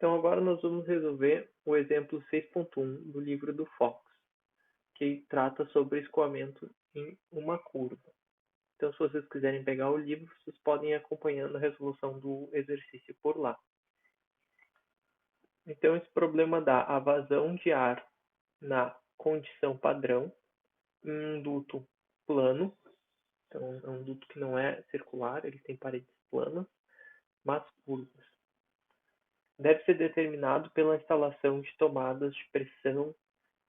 Então, agora nós vamos resolver o exemplo 6.1 do livro do Fox, que trata sobre escoamento em uma curva. Então, se vocês quiserem pegar o livro, vocês podem ir acompanhando a resolução do exercício por lá. Então, esse problema dá a vazão de ar na condição padrão em um duto plano. Então, é um duto que não é circular, ele tem paredes planas, mas curvas. Deve ser determinado pela instalação de tomadas de pressão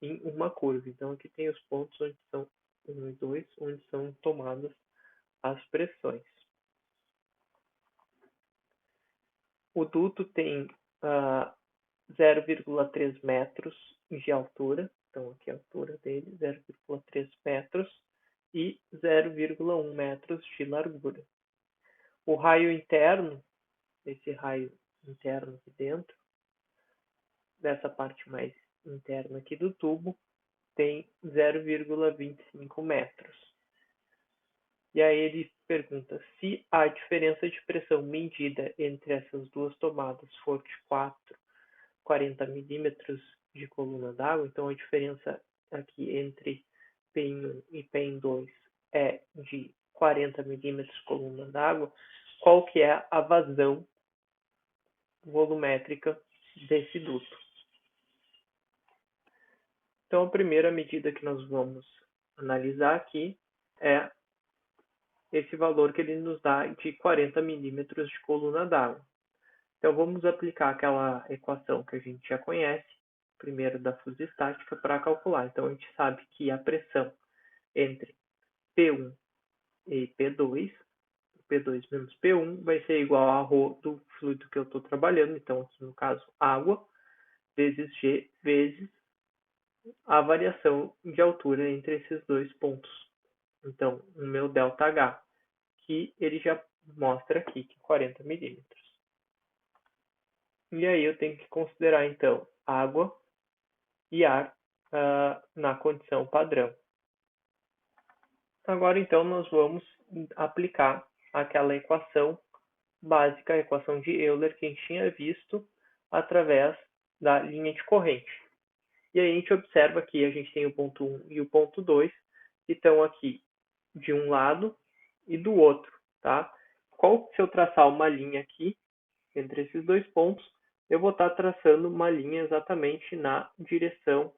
em uma curva. Então, aqui tem os pontos onde são 1 e 2, onde são tomadas as pressões. O duto tem 0,3 metros de altura. Então, aqui a altura dele, 0,3 metros e 0,1 metros de largura. O raio interno, esse raio interno aqui dentro, dessa parte mais interna aqui do tubo, tem 0,25 metros. E aí ele pergunta se a diferença de pressão medida entre essas duas tomadas for de 40 milímetros de coluna d'água, então a diferença aqui entre P1 e P2 é de 40 milímetros de coluna d'água, qual que é a vazão volumétrica desse duto? Então, a primeira medida que nós vamos analisar aqui é esse valor que ele nos dá de 40 milímetros de coluna d'água. Então, vamos aplicar aquela equação que a gente já conhece, primeiro da fluidostática, para calcular. Então, a gente sabe que a pressão entre P1 e P2, P2 menos P1, vai ser igual a ρ do fluido que eu estou trabalhando, então aqui no caso água, vezes G, vezes a variação de altura entre esses dois pontos. Então, o meu ΔH, que ele já mostra aqui, que 40 milímetros. E aí eu tenho que considerar, então, água e ar na condição padrão. Agora, então, nós vamos aplicar aquela equação básica, a equação de Euler, que a gente tinha visto através da linha de corrente. E aí a gente observa que a gente tem o ponto 1 e o ponto 2, que estão aqui de um lado e do outro, tá? Se eu traçar uma linha aqui, entre esses dois pontos, eu vou estar traçando uma linha exatamente na direção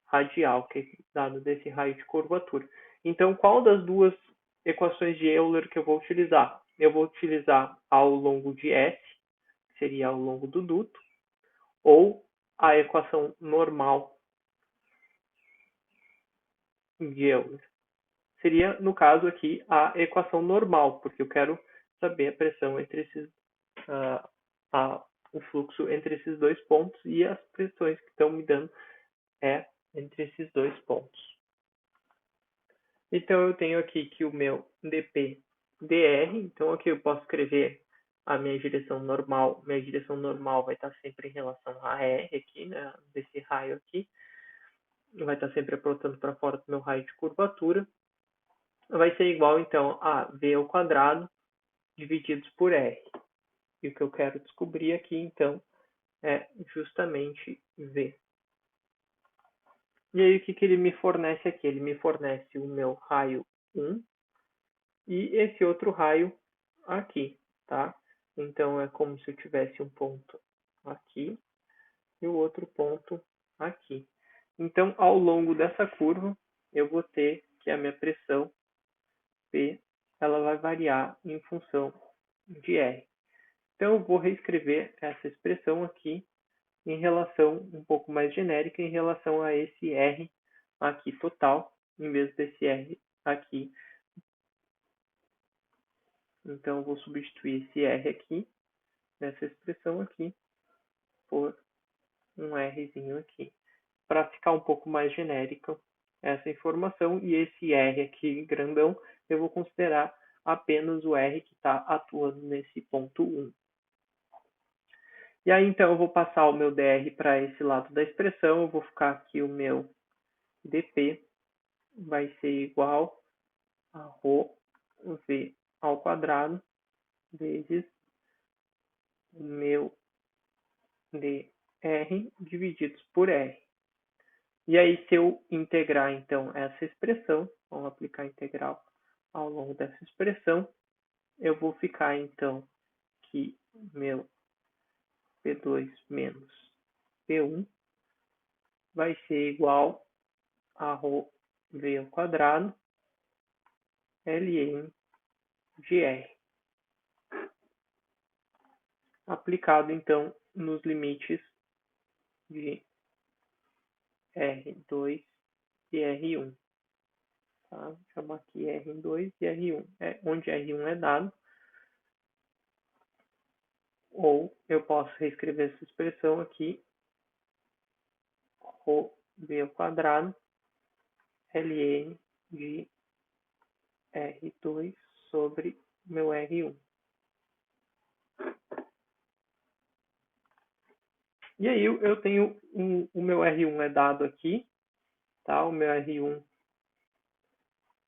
radial, que é dado desse raio de curvatura. Então, qual das duas equações de Euler que eu vou utilizar? Eu vou utilizar ao longo de S, que seria ao longo do duto, ou a equação normal de Euler. Seria, no caso aqui, a equação normal, porque eu quero saber a pressão entre esses, o fluxo entre esses dois pontos e as pressões que estão me dando entre esses dois pontos. Então, eu tenho aqui que o meu dP dr, então aqui eu posso escrever a minha direção normal. Minha direção normal vai estar sempre em relação a R aqui, né, desse raio aqui. Vai estar sempre apontando para fora do meu raio de curvatura. Vai ser igual, então, a V ao quadrado divididos por R. E o que eu quero descobrir aqui, então, é justamente V. E aí, o que ele me fornece aqui? Ele me fornece o meu raio 1 e esse outro raio aqui, tá? Então, é como se eu tivesse um ponto aqui e o outro ponto aqui. Então, ao longo dessa curva, eu vou ter que a minha pressão P ela vai variar em função de R. Então, eu vou reescrever essa expressão aqui em relação um pouco mais genérica, em relação a esse R aqui total, em vez desse R aqui. Então, eu vou substituir esse R aqui, nessa expressão aqui, por um Rzinho aqui, para ficar um pouco mais genérica essa informação. E esse R aqui grandão, eu vou considerar apenas o R que está atuando nesse ponto 1. E aí, então, eu vou passar o meu dr para esse lado da expressão. Eu vou ficar aqui o meu dp vai ser igual a ρ v ao quadrado vezes o meu de R divididos por R. E aí, se eu integrar, então, essa expressão, vamos aplicar a integral ao longo dessa expressão, eu vou ficar, então, que meu P2 menos P1 vai ser igual a ρ v ao quadrado ln de R. Aplicado, então, nos limites de R2 e R1. Tá? Vou chamar aqui R2 e R1, onde R1 é dado. Ou eu posso reescrever essa expressão aqui, ρ v ao quadrado ln de R2 sobre meu R1. E aí eu tenho o meu R1 é dado aqui, tá? O meu R1,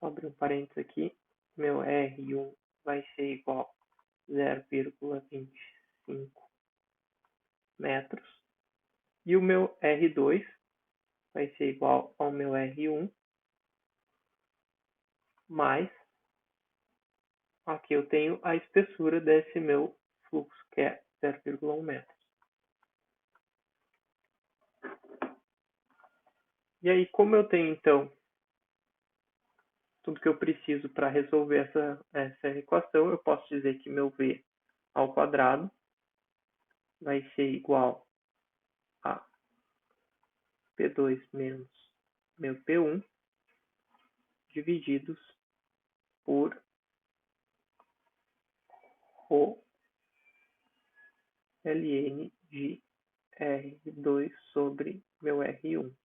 vou abrir um parênteses aqui, meu R1 vai ser igual a 0,25 metros. E o meu R2 vai ser igual ao meu R1 mais, aqui eu tenho a espessura desse meu fluxo, que é 0,1 metros. E aí, como eu tenho, então, tudo que eu preciso para resolver essa equação, eu posso dizer que meu V ao quadrado vai ser igual a P2 menos meu P1 divididos por ρ ln de R2 sobre meu R1.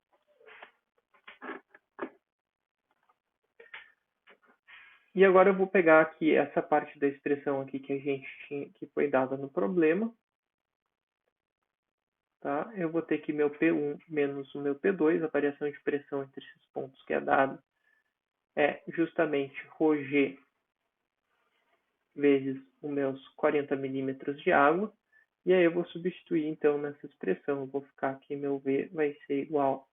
E agora eu vou pegar aqui essa parte da expressão aqui que a gente tinha, que foi dada no problema. Tá? Eu vou ter que meu P1 menos o meu P2, a variação de pressão entre esses pontos que é dado, é justamente ρg vezes os meus 40 milímetros de água. E aí eu vou substituir, então, nessa expressão. Eu vou ficar aqui, meu V vai ser igual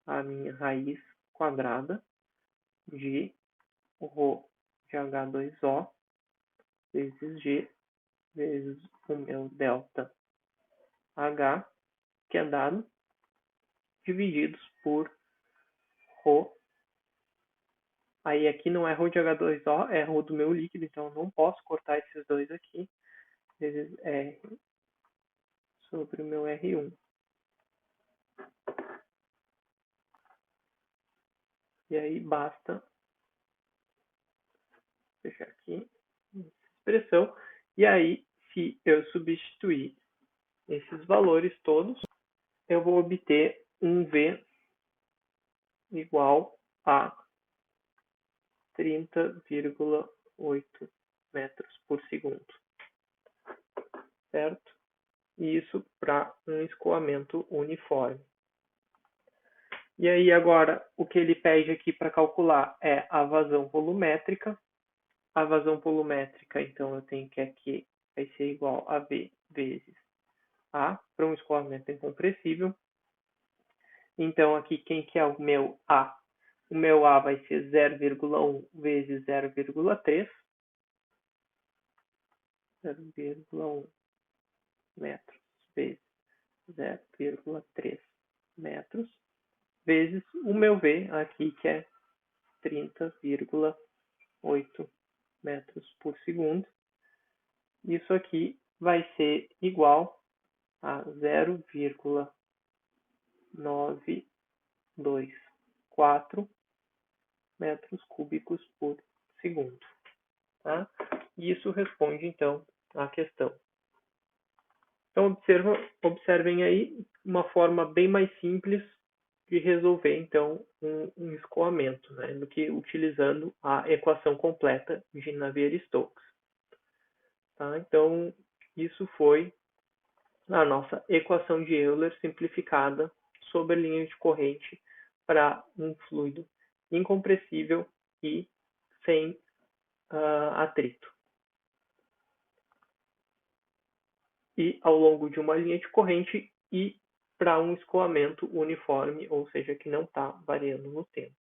a minha raiz quadrada de ρ de H2O vezes G vezes o meu delta H, que é dado, divididos por ρ. Aí aqui não é ρ de H2O, é ρ do meu líquido, então eu não posso cortar esses dois aqui, vezes R sobre o meu R1. E aí basta fechar aqui essa expressão. E aí, se eu substituir esses valores todos, eu vou obter um V igual a 30,8 metros por segundo. Certo? E isso para um escoamento uniforme. E aí agora o que ele pede aqui para calcular é a vazão volumétrica. A vazão volumétrica, então eu tenho que aqui vai ser igual a V vezes A, para um escoamento incompressível. Então aqui quem que é o meu A? O meu A vai ser 0,1 vezes 0,3. 0,1 metros vezes 0,3 metros, vezes o meu V aqui, que é 30,8 metros por segundo. Isso aqui vai ser igual a 0,924 metros cúbicos por segundo. Tá? Isso responde, então, à questão. Então, observem aí uma forma bem mais simples de resolver, então, um escoamento, né, do que utilizando a equação completa de Navier-Stokes. Tá? Então, isso foi a nossa equação de Euler simplificada sobre a linha de corrente para um fluido incompressível e sem atrito. E ao longo de uma linha de corrente, e para um escoamento uniforme, ou seja, que não está variando no tempo.